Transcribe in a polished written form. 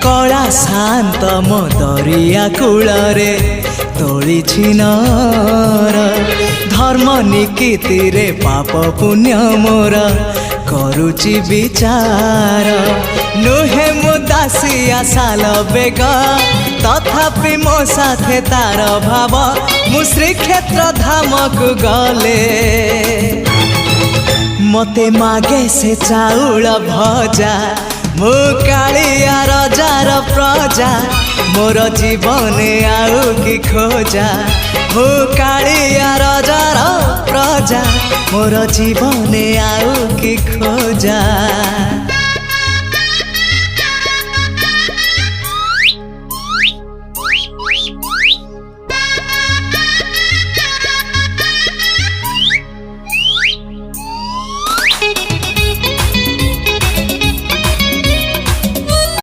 कला शांत मो दरिया कूलरे तोली छिनर धर्म निकीति रे पाप पुण्य मोर करुची विचार नुहे मो दासिया साल बेग तथापि मो साथे तार भाव मु श्रीक्षेत्र धाम को गले मते मागे से चाउल भजा मु कालिया रजार प्रजा मोर जीवन आउ कि खोजा मु कालिया रजार प्रजा मोर जीवन आउ कि खोजा।